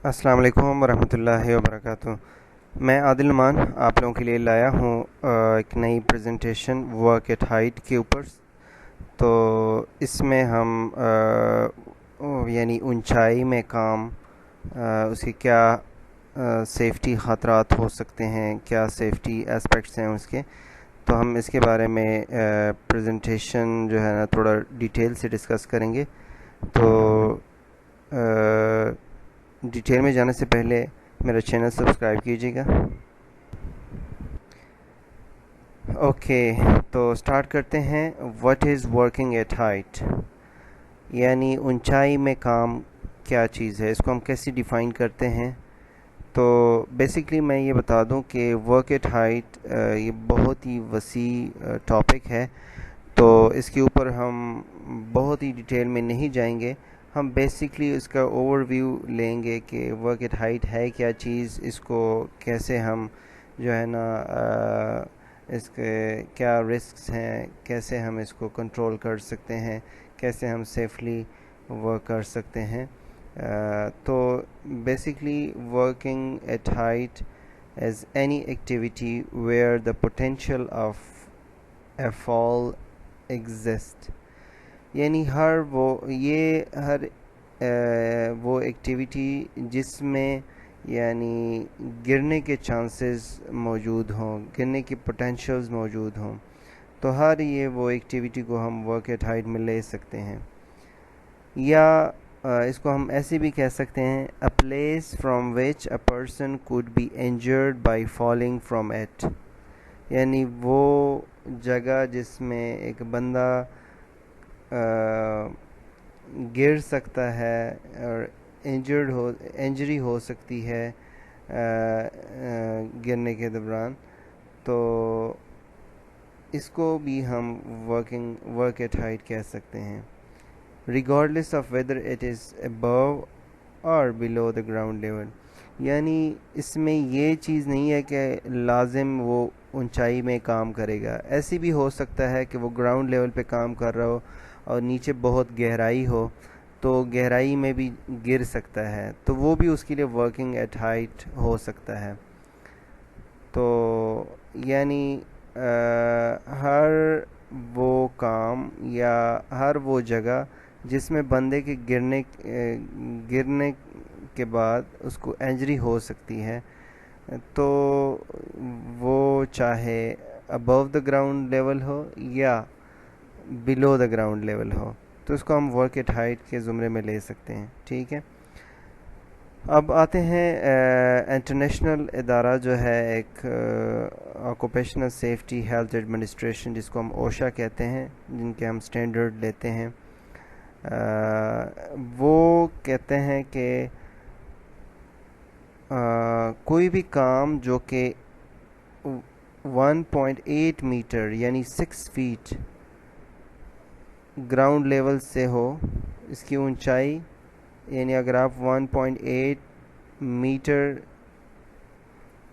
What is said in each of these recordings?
السلام علیکم ورحمۃ اللہ وبرکاتہ۔ میں عادل نعمان آپ لوگوں کے لیے لایا ہوں ایک نئی پریزنٹیشن ورک ایٹ ہائٹ کے اوپر۔ تو اس میں ہم یعنی اونچائی میں کام، اس کی کیا سیفٹی خطرات ہو سکتے ہیں، کیا سیفٹی اسپیکٹس ہیں اس کے، تو ہم اس کے بارے میں پریزنٹیشن جو ہے نا تھوڑا ڈیٹیل سے ڈسکس کریں گے۔ تو ڈیٹیل میں جانے سے پہلے میرا چینل سبسکرائب کیجیے گا۔ اوکے، تو سٹارٹ کرتے ہیں۔ What is working at height, یعنی اونچائی میں کام کیا چیز ہے، اس کو ہم کیسے ڈیفائن کرتے ہیں۔ تو بیسکلی میں یہ بتا دوں کہ ورک ایٹ ہائٹ یہ بہت ہی وسیع ٹاپک ہے، تو اس کے اوپر ہم بہت ہی ڈیٹیل میں نہیں جائیں گے۔ ہم بیسکلی اس کا اوور ویو لیں گے کہ ورک ایٹ ہائٹ ہے کیا چیز، اس کو کیسے ہم جو ہے نا اس کے کیا رسکس ہیں، کیسے ہم اس کو کنٹرول کر سکتے ہیں، کیسے ہم سیفلی ورک کر سکتے ہیں۔ تو basically working at height as any activity where the potential of a fall exists، یعنی ہر وہ ایکٹیویٹی جس میں یعنی گرنے کے چانسز موجود ہوں، گرنے کی پوٹینشیلز موجود ہوں، تو ہر وہ ایکٹیویٹی کو ہم ورک ایٹ ہائٹ میں لے سکتے ہیں۔ یا اس کو ہم ایسے بھی کہہ سکتے ہیں a place from which a person could be injured by falling from it، یعنی وہ جگہ جس میں ایک بندہ گر سکتا ہے اور انجری ہو سکتی ہے گرنے کے دوران، تو اس کو بھی ہم ورک ایٹ ہائٹ کہہ سکتے ہیں، regardless of whether it is above or below the ground level۔ یعنی اس میں یہ چیز نہیں ہے کہ لازم وہ اونچائی میں کام کرے گا، ایسی بھی ہو سکتا ہے کہ وہ گراؤنڈ لیول پہ کام کر رہا ہو اور نیچے بہت گہرائی ہو، تو گہرائی میں بھی گر سکتا ہے، تو وہ بھی اس کے لیے ورکنگ ایٹ ہائٹ ہو سکتا ہے۔ تو یعنی ہر وہ کام یا ہر وہ جگہ جس میں بندے کے گرنے کے بعد اس کو انجری ہو سکتی ہے، تو وہ چاہے ابو دا گراؤنڈ لیول ہو یا بلو دا گراؤنڈ لیول ہو، تو اس کو ہم ورک ایٹ ہائٹ کے زمرے میں لے سکتے ہیں۔ ٹھیک ہے، اب آتے ہیں انٹرنیشنل ادارہ جو ہے ایک آکوپیشنل سیفٹی ہیلتھ ایڈمنسٹریشن، جس کو ہم اوشا کہتے ہیں، جن کے ہم سٹینڈرڈ لیتے ہیں۔ وہ کہتے ہیں کہ کوئی بھی کام جو کہ 1.8 میٹر یعنی 6 فیٹ گراؤنڈ لیول سے ہو، اس کی اونچائی، یعنی اگر آپ 1.8 میٹر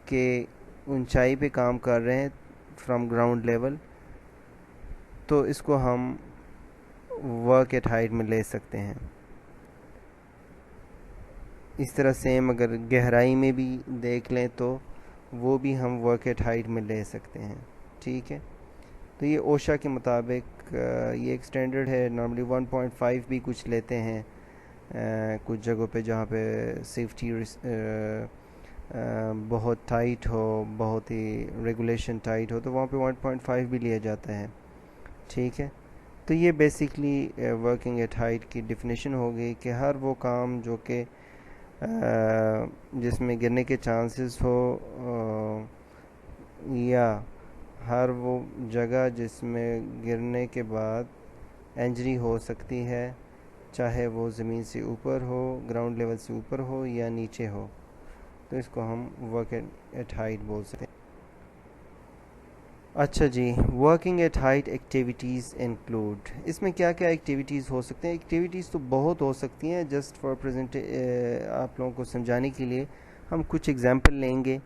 کے اونچائی پہ کام کر رہے ہیں فرام گراؤنڈ لیول، تو اس کو ہم ورک ایٹ ہائٹ میں لے سکتے ہیں۔ اس طرح سیم اگر گہرائی میں بھی دیکھ لیں تو وہ بھی ہم ورک ایٹ ہائٹ میں لے سکتے ہیں۔ ٹھیک ہے، تو یہ اوشا کے مطابق یہ ایک سٹینڈرڈ ہے۔ نارملی 1.5 بھی کچھ لیتے ہیں کچھ جگہوں پہ جہاں پہ سیفٹی بہت ٹائٹ ہو، بہت ہی ریگولیشن ٹائٹ ہو، تو وہاں پہ 1.5 بھی لیا جاتا ہے۔ ٹھیک ہے، تو یہ بیسکلی ورکنگ ایٹ ہائٹ کی ڈیفینیشن ہو گئی کہ ہر وہ کام جو کہ جس میں گرنے کے چانسز ہو، یا ہر وہ جگہ جس میں گرنے کے بعد انجری ہو سکتی ہے، چاہے وہ زمین سے اوپر ہو، گراؤنڈ لیول سے اوپر ہو یا نیچے ہو، تو اس کو ہم ورک ایٹ ہائٹ بول سکتے ہیں۔ اچھا جی، working at height activities include, اس میں کیا کیا ایکٹیویٹیز ہو سکتے ہیں؟ ایکٹیویٹیز تو بہت ہو سکتی ہیں، جسٹ فار آپ لوگوں کو سمجھانے کے لیے ہم کچھ ایگزامپل لیں گے،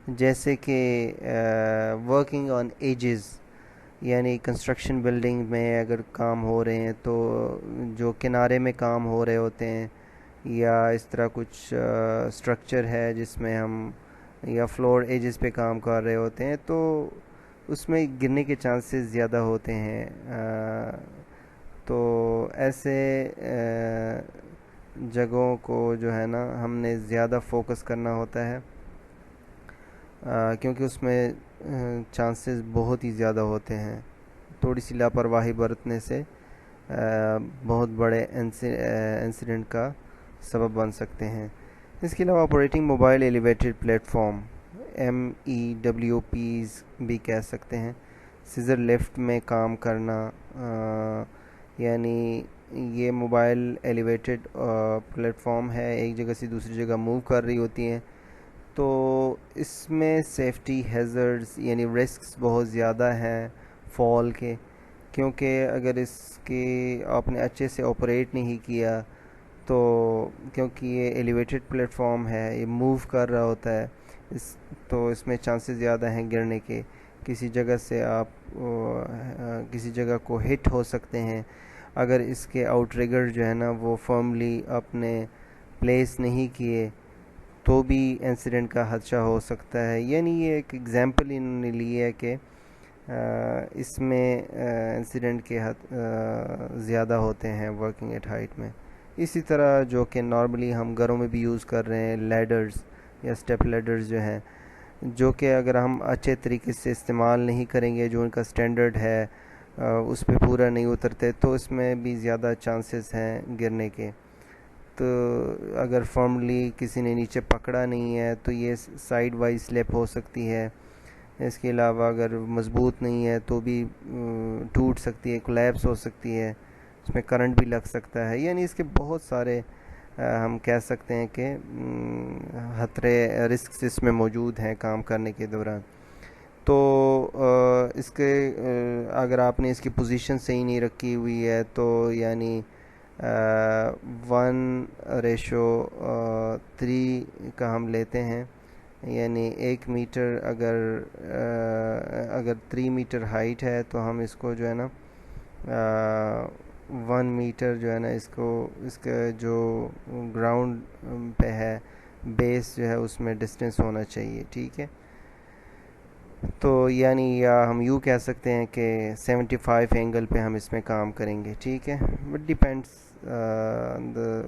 جیسے کہ ورکنگ آن ایجز، یعنی کنسٹرکشن بلڈنگ میں اگر کام ہو رہے ہیں تو جو کنارے میں کام ہو رہے ہوتے ہیں، یا اس طرح کچھ اسٹرکچر ہے جس میں ہم یا فلور ایجز پہ کام کر رہے ہوتے ہیں تو اس میں گرنے کے چانسز زیادہ ہوتے ہیں. تو ایسے جگہوں کو جو ہے نا ہم نے زیادہ فوکس کرنا ہوتا ہے کیونکہ اس میں چانسز بہت ہی زیادہ ہوتے ہیں. تھوڑی سی لاپرواہی برتنے سے بہت بڑے انسیڈنٹ کا سبب بن سکتے ہیں. اس کے علاوہ operating mobile elevated plate form MEWPs بھی کہہ سکتے ہیں. سیزر لفٹ میں کام کرنا یعنی یہ موبائل ایلیویٹڈ پلیٹ فارم ہے, ایک جگہ سے دوسری جگہ موو کر رہی ہوتی ہیں, تو اس میں سیفٹی ہیزرڈز یعنی رسکس بہت زیادہ ہیں فال کے, کیونکہ اگر اس کی آپ نے اچھے سے آپریٹ نہیں کیا تو کیونکہ یہ ایلیویٹڈ پلیٹ فارم ہے, یہ موو کر رہا ہوتا ہے, تو اس میں چانسز زیادہ ہیں گرنے کے. کسی جگہ سے آپ کسی جگہ کو ہٹ ہو سکتے ہیں اگر اس کے آؤٹ ریگر جو ہے نا وہ فرملی اپنے پلیس نہیں کیے تو بھی انسیڈنٹ کا خدشہ ہو سکتا ہے. یعنی یہ ایک ایگزامپل انہوں نے لی ہے کہ اس میں انسیڈنٹ کے زیادہ ہوتے ہیں ورکنگ ایٹ ہائٹ میں. اسی طرح جو کہ نارملی ہم گھروں میں بھی یوز کر رہے ہیں لیڈرز یا اسٹیپ لیڈرز جو ہیں, جو کہ اگر ہم اچھے طریقے سے استعمال نہیں کریں گے, جو ان کا سٹینڈرڈ ہے اس پہ پورا نہیں اترتے, تو اس میں بھی زیادہ چانسز ہیں گرنے کے. تو اگر فرملی کسی نے نیچے پکڑا نہیں ہے تو یہ سائیڈ وائز سلپ ہو سکتی ہے. اس کے علاوہ اگر مضبوط نہیں ہے تو بھی ٹوٹ سکتی ہے, کولیپس ہو سکتی ہے, اس میں کرنٹ بھی لگ سکتا ہے. یعنی اس کے بہت سارے ہم کہہ سکتے ہیں کہ خطرے رسکس اس میں موجود ہیں کام کرنے کے دوران. تو اس کے اگر آپ نے اس کی پوزیشن صحیح نہیں رکھی ہوئی ہے تو یعنی 1:3 کا ہم لیتے ہیں, یعنی 1 میٹر اگر 3 میٹر ہائٹ ہے تو ہم اس کو جو ہے نا 1 میٹر جو ہے نا اس کا جو گراؤنڈ پہ ہے بیس جو ہے اس میں ڈسٹینس ہونا چاہیے. ٹھیک ہے, تو یعنی یا ہم یوں کہہ سکتے ہیں کہ 75 اینگل پہ ہم اس میں کام کریں گے. ٹھیک ہے, but depends the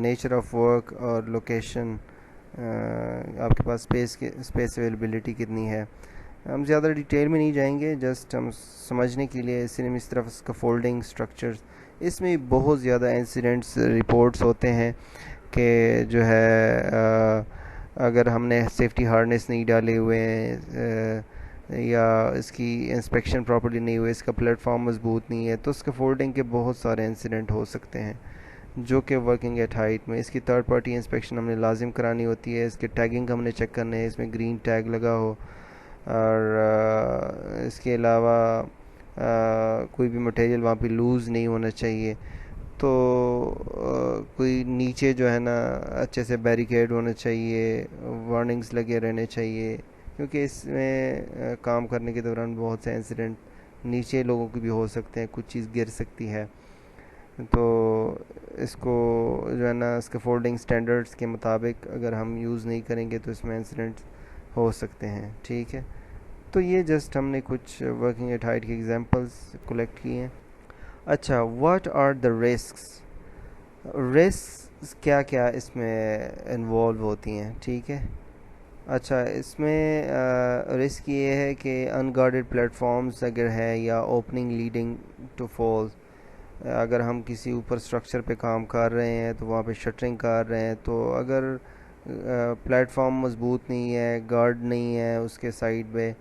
nature of work اور لوکیشن, آپ کے پاس اسپیس اویلیبلٹی کتنی ہے. ہم زیادہ ڈیٹیل میں نہیں جائیں گے, جسٹ ہم سمجھنے کے لیے صرف اس طرف اس کا فولڈنگ اسٹرکچرز, اس میں بہت زیادہ انسیڈنٹس رپورٹس ہوتے ہیں کہ جو ہے اگر ہم نے سیفٹی ہارنیس نہیں ڈالے ہوئے ہیں یا اس کی انسپیکشن پراپرلی نہیں ہوئی, اس کا پلیٹ فارم مضبوط نہیں ہے, تو اس کے فولڈنگ کے بہت سارے انسیڈنٹ ہو سکتے ہیں جو کہ ورکنگ ایٹ ہائٹ میں. اس کی تھرڈ پارٹی انسپیکشن ہم نے لازم کرانی ہوتی ہے, اس کے ٹیگنگ ہم نے چیک کرنے ہے, اس میں گرین ٹیگ لگا ہو, اور اس کے علاوہ کوئی بھی مٹیریل وہاں پہ لوز نہیں ہونا چاہیے. تو کوئی نیچے جو ہے نا اچھے سے بیریکیڈ ہونا چاہیے, وارننگز لگے رہنے چاہیے, کیونکہ اس میں کام کرنے کے دوران بہت سے انسیڈنٹ نیچے لوگوں کی بھی ہو سکتے ہیں, کچھ چیز گر سکتی ہے. تو اس کو جو ہے نا اس کے فولڈنگ سٹینڈرڈز کے مطابق اگر ہم یوز نہیں کریں گے تو اس میں انسیڈنٹس ہو سکتے ہیں. ٹھیک ہے, تو یہ جسٹ ہم نے کچھ ورکنگ ایٹ ہائٹ کے ایگزامپلس کلیکٹ کیے ہیں. اچھا, واٹ آر دا رسکس کیا کیا اس میں انوالو ہوتی ہیں. ٹھیک ہے, اچھا اس میں رسک یہ ہے کہ ان گارڈڈ پلیٹ فارمز اگر ہے یا اوپننگ لیڈنگ ٹو فالز, اگر ہم کسی اوپر اسٹرکچر پہ کام کر رہے ہیں تو وہاں پہ شٹرنگ کر رہے ہیں, تو اگر پلیٹ فارم مضبوط نہیں ہے, گارڈ نہیں ہے اس کے سائڈ پہ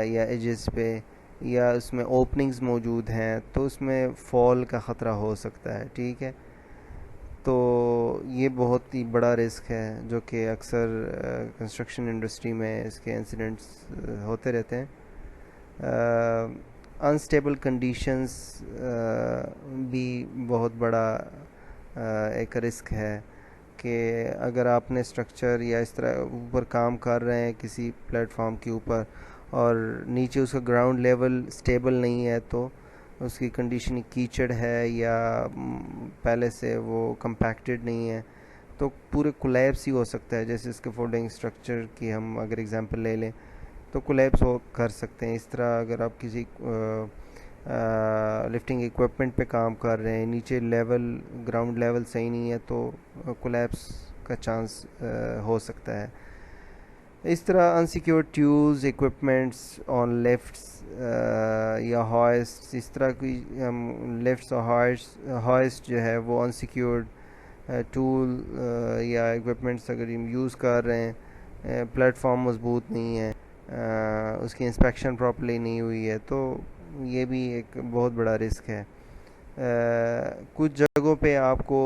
یا ایجز پہ, یا اس میں اوپننگز موجود ہیں, تو اس میں فال کا خطرہ ہو سکتا ہے. ٹھیک ہے, تو یہ بہت ہی بڑا رسک ہے جو کہ اکثر کنسٹرکشن انڈسٹری میں اس کے انسیڈنٹس ہوتے رہتے ہیں. انسٹیبل کنڈیشنز بھی بہت بڑا ایک رسک ہے کہ اگر آپ نے اسٹرکچر یا اس طرح اوپر کام کر رہے ہیں کسی پلیٹ فارم کے اوپر اور نیچے اس کا گراؤنڈ لیول سٹیبل نہیں ہے, تو اس کی کنڈیشن کیچڑ ہے یا پہلے سے وہ کمپیکٹڈ نہیں ہے تو پورے کولیپس ہی ہو سکتا ہے. جیسے اس کے فولڈنگ اسٹرکچر کی ہم اگر ایگزامپل لے لیں تو کولیپس ہو کر سکتے ہیں. اس طرح اگر آپ کسی لفٹنگ ایکوپمنٹ پہ کام کر رہے ہیں, نیچے لیول گراؤنڈ لیول صحیح نہیں ہے تو کولیپس کا چانس ہو سکتا ہے. اس طرح انسیکیورڈ ٹیوز ایکوپمنٹس آن لفٹس یا ہائسٹ, اس طرح کی ہم لفٹس اور ہائسٹ جو ہے وہ انسیکیورڈ ٹول یا ایکوپمنٹس اگر ہم یوز کر رہے ہیں, پلیٹ فارم مضبوط نہیں ہے, اس کی انسپیکشن پراپرلی نہیں ہوئی ہے, تو یہ بھی ایک بہت بڑا رسک ہے. کچھ جگہوں پہ آپ کو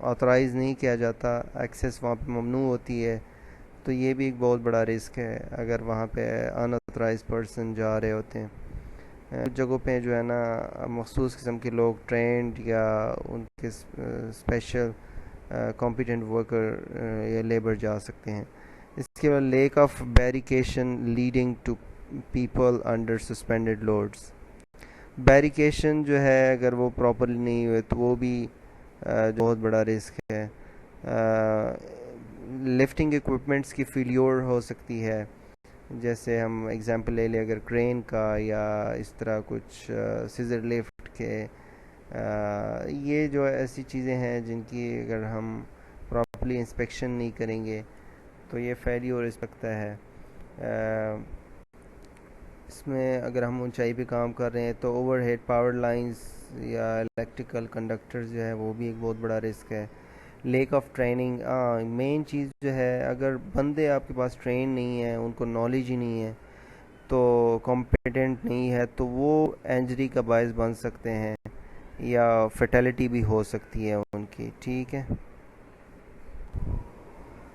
آتھرائز نہیں کیا جاتا, ایکسیس وہاں پہ ممنوع ہوتی ہے, تو یہ بھی ایک بہت بڑا رسک ہے اگر وہاں پہ ان آتھرائز پرسن جا رہے ہوتے ہیں. کچھ جگہوں پہ جو ہے نا مخصوص قسم کے لوگ ٹرینڈ یا ان کے اسپیشل کمپیٹنٹ ورکر یا لیبر جا سکتے ہیں. اس کے بعد lack of barrication leading to people under suspended loads. Barrication جو ہے اگر وہ پراپرلی نہیں ہوئے تو وہ بھی بہت بڑا رسک ہے. لفٹنگ ایکوپمنٹس کی فیلیور ہو سکتی ہے, جیسے ہم ایگزامپل لے لیں اگر کرین کا یا اس طرح کچھ سیزر لفٹ کے, یہ جو ایسی چیزیں ہیں جن کی اگر ہم پراپرلی انسپیکشن نہیں کریں گے تو یہ فیلیور ہو سکتا ہے. اس میں اگر ہم اونچائی پہ کام کر رہے ہیں تو اوور ہیڈ پاور لائنز یا الیکٹریکل کنڈکٹرز جو ہے وہ بھی ایک بہت بڑا رسک ہے. لیک آف ٹریننگ, مین چیز جو ہے اگر بندے آپ کے پاس ٹرین نہیں ہیں, ان کو نالج ہی نہیں ہے, تو کمپیٹنٹ نہیں ہے, تو وہ انجری کا باعث بن سکتے ہیں یا فیٹیلٹی بھی ہو سکتی ہے ان کی. ٹھیک ہے.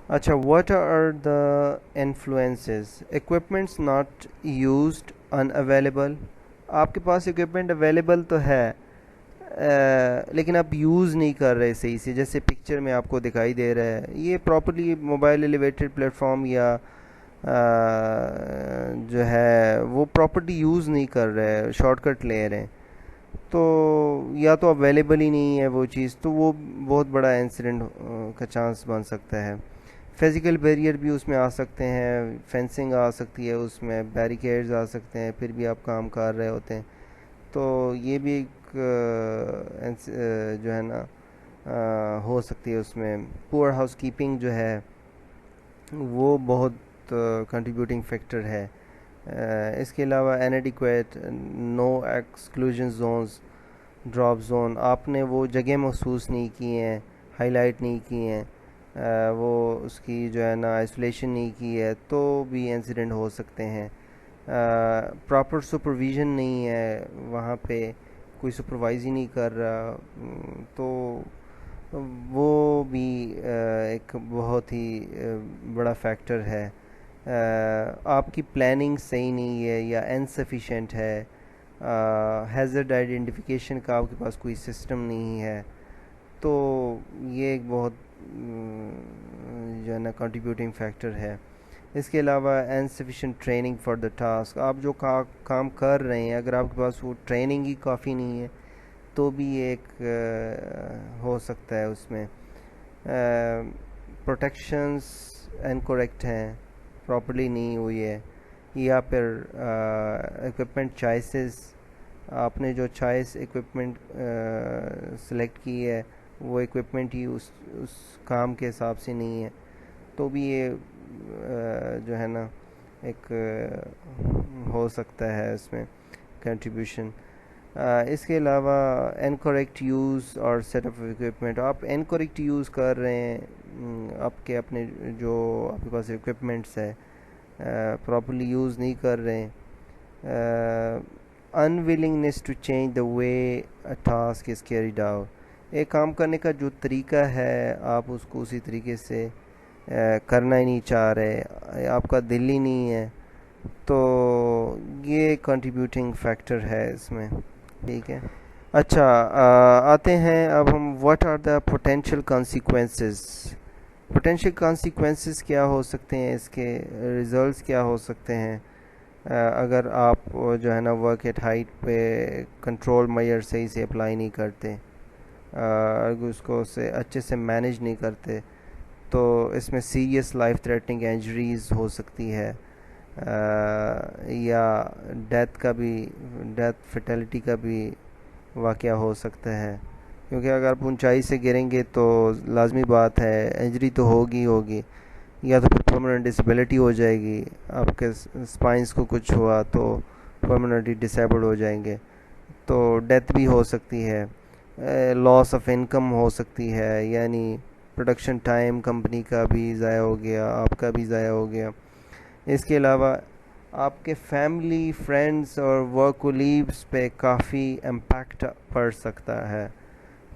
اچھا, what are the influences? Equipments not used unavailable. آپ کے پاس ایکوپمنٹ اویلیبل تو ہے لیکن آپ یوز نہیں کر رہے صحیح سے, جیسے پکچر میں آپ کو دکھائی دے رہا ہے, یہ properly mobile elevated plate form یا جو ہے وہ پراپرلی یوز نہیں کر رہے, شارٹ کٹ لے رہے ہیں, تو یا تو اویلیبل ہی نہیں ہے وہ چیز, تو وہ بہت بڑا انسیڈنٹ کا چانس بن سکتا ہے. فزیکل بیریئر بھی اس میں آ سکتے ہیں, فینسنگ آ سکتی ہے, اس میں بیریکیڈز آ سکتے ہیں, پھر بھی آپ کام کر رہے ہوتے ہیں, تو یہ بھی ایک جو ہے نا ہو سکتی ہے. اس میں پور ہاؤس کیپنگ جو ہے وہ بہت کنٹریبیوٹنگ فیکٹر ہے. اس کے علاوہ انیڈیکویٹ, نو ایکسکلوژن زونز, ڈراپ زون, آپ نے وہ جگہ محسوس نہیں کی ہیں, ہائی لائٹ نہیں کی ہیں, وہ اس کی جو ہے نا آئسولیشن نہیں کی ہے, تو بھی انسیڈنٹ ہو سکتے ہیں. پراپر سپرویژن نہیں ہے, وہاں پہ کوئی سپروائز ہی نہیں کر رہا, تو وہ بھی ایک بہت ہی بڑا فیکٹر ہے. آپ کی پلاننگ صحیح نہیں ہے یا انسفیشینٹ ہے. ہیزرڈ آئیڈینٹیفیکیشن کا آپ کے پاس کوئی سسٹم نہیں ہے, تو یہ ایک بہت جو ہے نا کنٹریبیوٹنگ فیکٹر ہے. اس کے علاوہ insufficient training for the task, آپ جو کام کر رہے ہیں اگر آپ کے پاس وہ ٹریننگ ہی کافی نہیں ہے تو بھی ایک ہو سکتا ہے. اس میں پروٹیکشنز انکریکٹ ہیں, پراپرلی نہیں ہوئی ہے, یا پھر ایکوپمنٹ چوائسز, آپ نے جو چوائس ایکوپمنٹ سلیکٹ کی ہے وہ ایکوپمنٹ ہی اس کام کے حساب سے نہیں ہے, تو بھی یہ جو ہے نا ایک ہو سکتا ہے اس میں کنٹریبیوشن. اس کے علاوہ انکریکٹ یوز اور سیٹ اپ ایکوپمنٹ, آپ انکریکٹ یوز کر رہے ہیں, آپ کے اپنے جو آپ کے پاس ایکوپمنٹس ہے پراپرلی یوز نہیں کر رہے ہیں. Unwillingness to change the way a task is carried out, ایک کام کرنے کا جو طریقہ ہے آپ اس کو اسی طریقے سے کرنا ہی نہیں چاہ رہے, آپ کا دل ہی نہیں ہے, تو یہ کنٹریبیوٹنگ فیکٹر ہے اس میں. ٹھیک ہے. اچھا, آتے ہیں اب ہم what are the potential consequences. Potential consequences کیا ہو سکتے ہیں, اس کے ریزلٹس کیا ہو سکتے ہیں. اگر آپ جو ہے نا ورک ایٹ ہائٹ پہ کنٹرول میئر صحیح سے اپلائی نہیں کرتے، اگر اس کو سے اچھے سے مینیج نہیں کرتے، تو اس میں سیریس لائف تھریٹنگ انجریز ہو سکتی ہے، یا ڈیتھ فیٹیلٹی کا بھی واقعہ ہو سکتا ہے. کیونکہ اگر آپ اونچائی سے گریں گے تو لازمی بات ہے انجری تو ہوگی ہوگی، یا تو پھر پرماننٹ ڈسیبلٹی ہو جائے گی. آپ کے اسپائنس کو کچھ ہوا تو پرماننٹلی ڈسیبلڈ ہو جائیں گے، تو ڈیتھ بھی ہو سکتی ہے، لاس آف انکم ہو سکتی ہے، یعنی پروڈکشن ٹائم کمپنی کا بھی ضائع ہو گیا، آپ کا بھی ضائع ہو گیا. اس کے علاوہ آپ کے فیملی، فرینڈس اور ورک کولیگس پہ کافی امپیکٹ پڑ سکتا ہے،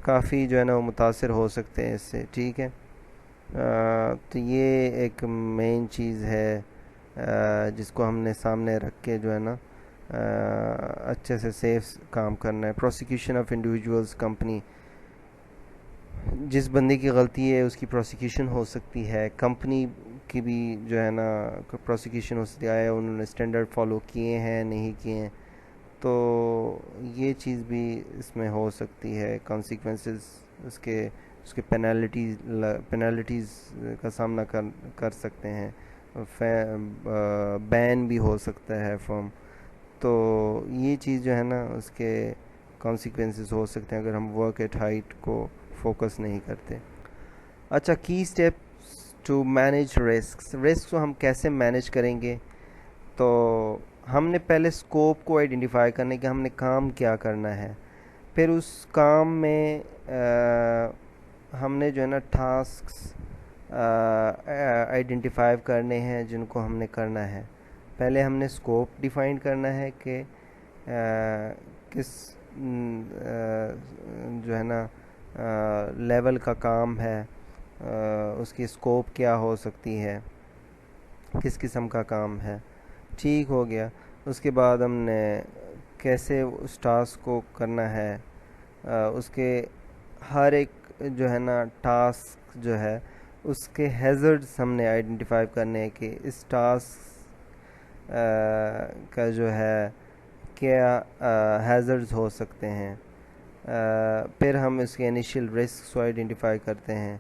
کافی جو ہے نا وہ متاثر ہو سکتے ہیں اس سے. ٹھیک ہے، تو یہ ایک مین چیز ہے جس کو ہم نے سامنے رکھ کے جو ہے نا اچھے سے سیف کام کرنا ہے. پروسیکیوشن آف انڈیویجولز کمپنی، جس بندے کی غلطی ہے اس کی پروسیکیوشن ہو سکتی ہے، کمپنی کی بھی جو ہے نا پروسیکیوشن ہو سکتی ہے، انہوں نے اسٹینڈرڈ فالو کیے ہیں نہیں کیے ہیں، تو یہ چیز بھی اس میں ہو سکتی ہے. کانسیکوینسز اس کے پینالٹیز کا سامنا کر سکتے ہیں، بین بھی ہو سکتا ہے فرم. تو یہ چیز جو ہے نا اس کے کانسیکوینسز ہو سکتے ہیں اگر ہم ورک ایٹ ہائٹ کو فوکس نہیں کرتے. اچھا، کی اسٹیپس ٹو مینیج رسک کو ہم کیسے مینیج کریں گے؟ تو ہم نے پہلے اسکوپ کو آئیڈینٹیفائی کرنے کہ ہم نے کام کیا کرنا ہے، پھر اس کام میں ہم نے جو ہے نا ٹاسکس آئیڈینٹیفائی کرنے ہیں جن کو ہم نے کرنا ہے. پہلے ہم نے اسکوپ ڈیفائن کرنا ہے کہ کس جو ہے نا لیول کا کام ہے، اس کی اسکوپ کیا ہو سکتی ہے، کس قسم کا کام ہے. ٹھیک ہو گیا. اس کے بعد ہم نے کیسے اس ٹاسک کو کرنا ہے، اس کے ہر ایک جو ہے نا ٹاسک جو ہے اس کے ہیزرڈز ہم نے آئیڈینٹیفائی کرنے ہیں کہ اس ٹاسک کا جو ہے کیا ہیزرڈز ہو سکتے ہیں. پھر ہم اس کے انیشیل رسکس کو آئیڈینٹیفائی کرتے ہیں،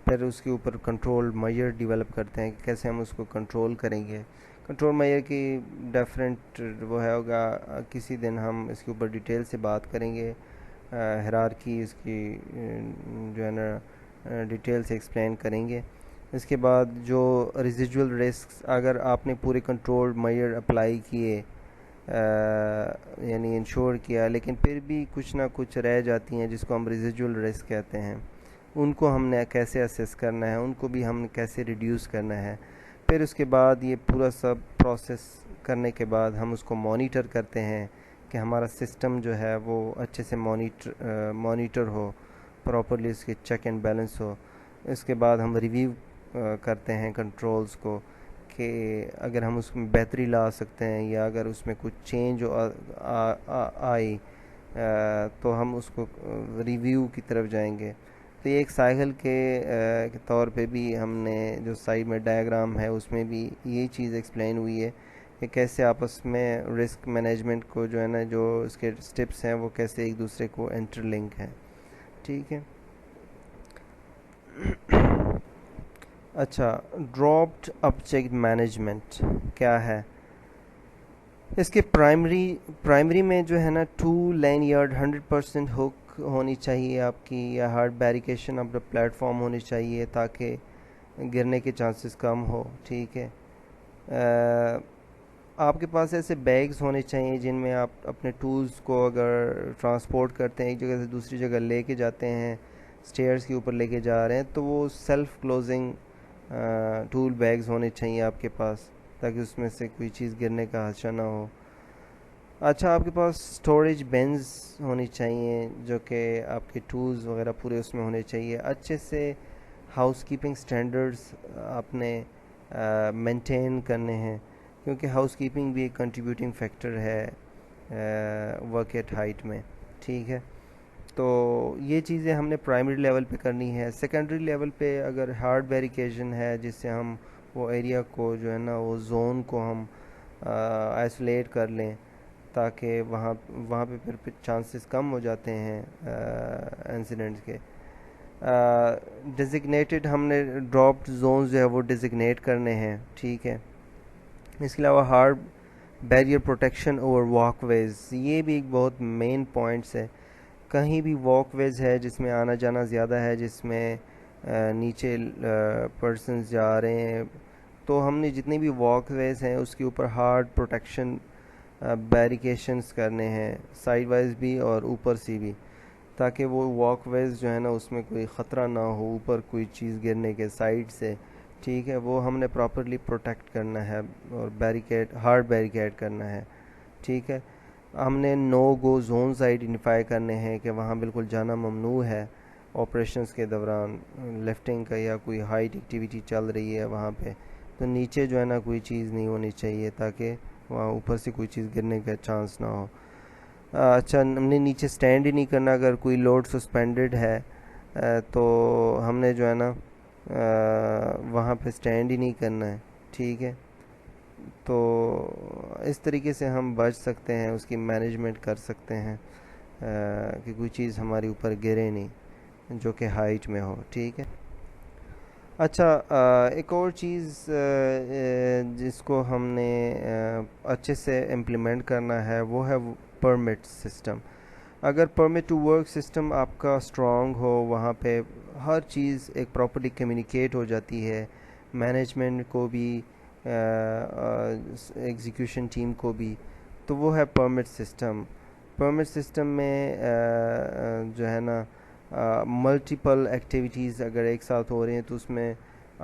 پھر اس کے اوپر کنٹرول میئر ڈیولپ کرتے ہیں کہ کیسے ہم اس کو کنٹرول کریں گے. کنٹرول میئر کی ڈیفرنٹ وہ ہے ہوگا، کسی دن ہم اس کے اوپر ڈیٹیل سے بات کریں گے، ہیرارکی اس کی جو ہے نا ڈیٹیل سے ایکسپلین کریں گے. اس کے بعد جو ریزیجول رسکس، اگر آپ نے پورے کنٹرول میئر اپلائی کیے، یعنی انشور کیا، لیکن پھر بھی کچھ نہ کچھ رہ جاتی ہیں جس کو ہم ریزیجول رسک کہتے ہیں، ان کو ہم نے کیسے اسیس کرنا ہے، ان کو بھی ہم نے کیسے ریڈیوس کرنا ہے. پھر اس کے بعد یہ پورا سب پروسیس کرنے کے بعد ہم اس کو مانیٹر کرتے ہیں کہ ہمارا سسٹم جو ہے وہ اچھے سے مانیٹر ہو، پراپرلی اس کے چیک اینڈ بیلنس ہو. اس کے بعد ہم ریویو کرتے ہیں کنٹرولز کو کہ اگر ہم اس میں بہتری لا سکتے ہیں یا اگر اس میں کچھ چینج آئی تو ہم اس کو ریویو کی طرف جائیں گے. تو یہ ایک سائیکل کے طور پہ بھی ہم نے جو سائڈ میں ڈائیگرام ہے اس میں بھی یہ چیز ایکسپلین ہوئی ہے کہ کیسے آپس میں رسک مینجمنٹ کو جو ہے نا جو اس کے سٹیپس ہیں وہ کیسے ایک دوسرے کو انٹر لنک ہیں. ٹھیک ہے. اچھا، ڈراپڈ آبجیکٹ مینجمنٹ کیا ہے؟ اس کے پرائمری میں جو ہے نا 2 لین یارڈ 100% ہک ہونی چاہیے آپ کی، یا ہارڈ بیریکیشن اپنا پلیٹ فارم ہونی چاہیے تاکہ گرنے کے چانسز کم ہو. ٹھیک ہے. آپ کے پاس ایسے بیگز ہونے چاہیے جن میں آپ اپنے ٹولز کو اگر ٹرانسپورٹ کرتے ہیں ایک جگہ سے دوسری جگہ لے کے جاتے ہیں، سٹیئرز کے اوپر لے کے جا رہے ہیں، تو وہ سیلف کلوزنگ ٹول بیگز ہونے چاہیے آپ کے پاس تاکہ اس میں سے کوئی چیز گرنے کا خدشہ نہ ہو. اچھا، آپ کے پاس اسٹوریج بینز ہونی چاہیے جو کہ آپ کے ٹولز وغیرہ پورے اس میں ہونے چاہیے. اچھے سے ہاؤس کیپنگ سٹینڈرڈز آپ نے مینٹین کرنے ہیں کیونکہ ہاؤس کیپنگ بھی ایک کنٹریبیوٹنگ فیکٹر ہے ورک ایٹ ہائٹ میں. ٹھیک ہے. تو یہ چیزیں ہم نے پرائمری لیول پہ کرنی ہے. سیکنڈری لیول پہ اگر ہارڈ بیریکیشن ہے جس سے ہم وہ ایریا کو جو ہے نا وہ زون کو ہم آئسولیٹ کر لیں، تاکہ وہاں پہ پھر چانسز کم ہو جاتے ہیں انسیڈنٹس کے. ڈیزگنیٹڈ ہم نے ڈراپڈ زونز جو ہے وہ ڈیزگنیٹ کرنے ہیں. ٹھیک ہے. اس کے علاوہ hard barrier protection over walkways, یہ بھی ایک بہت مین پوائنٹس ہے. کہیں بھی واک ویز ہے جس میں آنا جانا زیادہ ہے، جس میں نیچے پرسنز جا رہے ہیں، تو ہم نے جتنی بھی واک ویز ہیں اس کے اوپر ہارڈ پروٹیکشن بیریکیشنز کرنے ہیں، سائڈ وائز بھی اور اوپر سے بھی، تاکہ وہ واک ویز جو ہے نا اس میں کوئی خطرہ نہ ہو اوپر کوئی چیز گرنے کے سائڈ سے. ٹھیک ہے. وہ ہم نے پراپرلی پروٹیکٹ کرنا ہے اور ہارڈ بیریکیڈ کرنا ہے. ٹھیک ہے. ہم نے نو گو زونز آئیڈینٹیفائی کرنے ہیں کہ وہاں بالکل جانا ممنوع ہے آپریشنز کے دوران. لفٹنگ کا یا کوئی ہائٹ ایکٹیویٹی چل رہی ہے وہاں پہ، تو نیچے جو ہے نا کوئی چیز نہیں ہونی چاہیے، تاکہ وہاں اوپر سے کوئی چیز گرنے کا چانس نہ ہو. اچھا، ہم نے نیچے سٹینڈ ہی نہیں کرنا. اگر کوئی لوڈ سسپینڈڈ ہے تو ہم نے جو ہے نا وہاں پہ سٹینڈ ہی نہیں کرنا ہے. ٹھیک ہے. تو اس طریقے سے ہم بچ سکتے ہیں، اس کی مینجمنٹ کر سکتے ہیں کہ کوئی چیز ہماری اوپر گرے نہیں جو کہ ہائٹ میں ہو. ٹھیک ہے. اچھا، ایک اور چیز جس کو ہم نے اچھے سے امپلیمنٹ کرنا ہے وہ ہے پرمٹ سسٹم. اگر پرمٹ ٹو ورک سسٹم آپ کا اسٹرانگ ہو، وہاں پہ ہر چیز ایک پراپرلی کمیونیکیٹ ہو جاتی ہے، مینجمنٹ کو بھی ایگزیکیوشن ٹیم کو بھی، تو وہ ہے پرمٹ سسٹم. پرمٹ سسٹم میں جو ہے نا ملٹیپل ایکٹیویٹیز اگر ایک ساتھ ہو رہی ہیں تو اس میں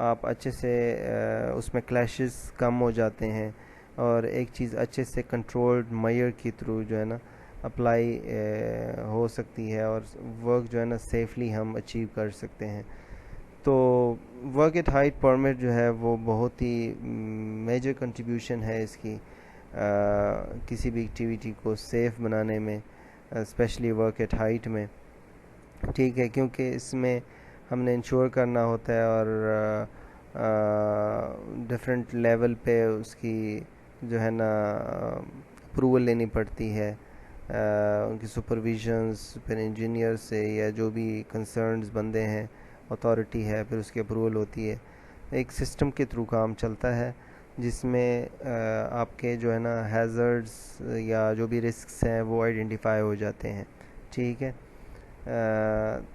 آپ اچھے سے اس میں کلیشز کم ہو جاتے ہیں، اور ایک چیز اچھے سے کنٹرولڈ میئر کے تھرو جو ہے نا اپلائی ہو سکتی ہے، اور ورک جو ہے نا سیفلی ہم اچیو کر سکتے ہیں. تو ورک ایٹ ہائٹ پرمٹ جو ہے وہ بہت ہی میجر کنٹریبیوشن ہے اس کی کسی بھی ایکٹیویٹی کو سیف بنانے میں، اسپیشلی ورک ایٹ ہائٹ میں. ٹھیک ہے. کیونکہ اس میں ہم نے انشور کرنا ہوتا ہے، اور ڈفرینٹ لیول پہ اس کی جو ہے نا اپروول لینی پڑتی ہے ان کی سپرویژنس، پھر انجینئر سے یا جو بھی کنسرنز بندے ہیں، اتھارٹی ہے، پھر اس کی اپروول ہوتی ہے. ایک سسٹم کے تھرو کام چلتا ہے جس میں آپ کے جو ہے نا ہیزرڈز یا جو بھی رسکس ہیں وہ آئیڈینٹیفائی ہو جاتے ہیں. ٹھیک ہے.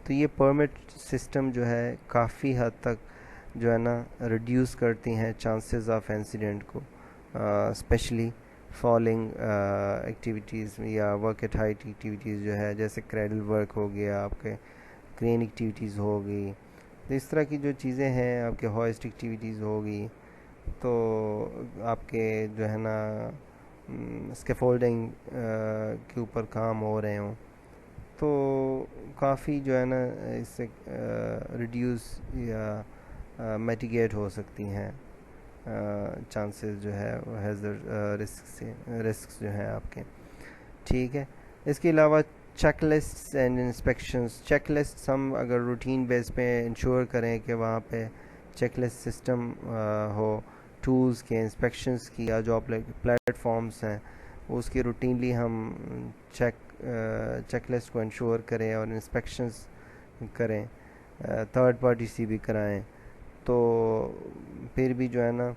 تو یہ پرمٹ سسٹم جو ہے کافی حد تک جو ہے نا ریڈیوس کرتی ہیں چانسز آف انسیڈنٹ کو، اسپیشلی فالنگ ایکٹیویٹیز یا ورک ایٹ ہائٹ ایکٹیویٹیز جو ہے، جیسے کریڈل ورک ہو گیا، آپ کے کرین ایکٹیویٹیز ہو گئی، تو اس طرح کی جو چیزیں ہیں، آپ کے ہوسٹ ایکٹیویٹیز ہوگی، تو آپ کے جو ہے نا اسکیفولڈنگ کے اوپر کام ہو رہے ہوں، تو کافی جو ہے نا اس سے ریڈیوس یا میٹیگیٹ ہو سکتی ہیں چانسز جو ہے ہیزر رسکس جو ہیں آپ کے. ٹھیک ہے. اس کے علاوہ check lists and inspections. Check lists ہم اگر روٹین بیس پہ انشور کریں کہ وہاں پہ چیک لسٹ سسٹم ہو، ٹولز کے انسپیکشنز کی، یا جو پلیٹ فارمز ہیں اس کی روٹینلی ہم چیک لسٹ کو انشور کریں اور انسپیکشنز کریں، تھرڈ پارٹی سے بھی کرائیں، تو پھر بھی جو ہے نا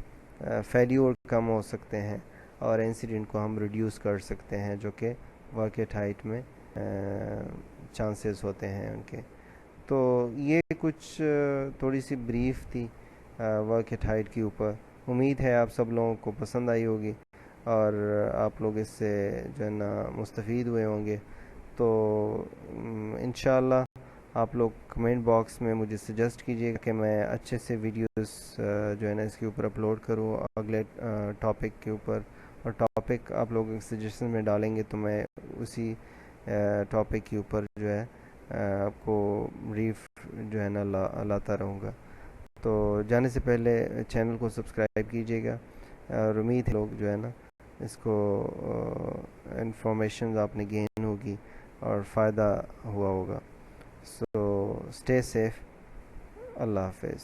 فیلیور کم ہو سکتے ہیں اور انسیڈنٹ کو ہم ریڈیوس کر سکتے ہیں، جو کہ ورک ایٹ ہائٹ میں چانسز ہوتے ہیں ان کے. تو یہ کچھ تھوڑی سی بریف تھی ورک ایٹ ہائٹ کے اوپر. امید ہے آپ سب لوگوں کو پسند آئی ہوگی اور آپ لوگ اس سے جو ہے نا مستفید ہوئے ہوں گے. تو انشاءاللہ آپ لوگ کمنٹ باکس میں مجھے سجیسٹ کیجیے کہ میں اچھے سے ویڈیوز جو ہے نا اس کے اوپر اپلوڈ کروں اگلے ٹاپک کے اوپر، اور ٹاپک آپ لوگ سجیشن میں ڈالیں گے تو میں اسی ٹاپک کے اوپر جو ہے آپ کو بریف جو ہے نا لاتا رہوں گا. تو جانے سے پہلے چینل کو سبسکرائب کیجیے گا، اور امید ہے لوگ جو ہے نا اس کو انفارمیشن آپ نے گین ہوگی اور فائدہ ہوا ہوگا. So stay safe. اللہ حافظ.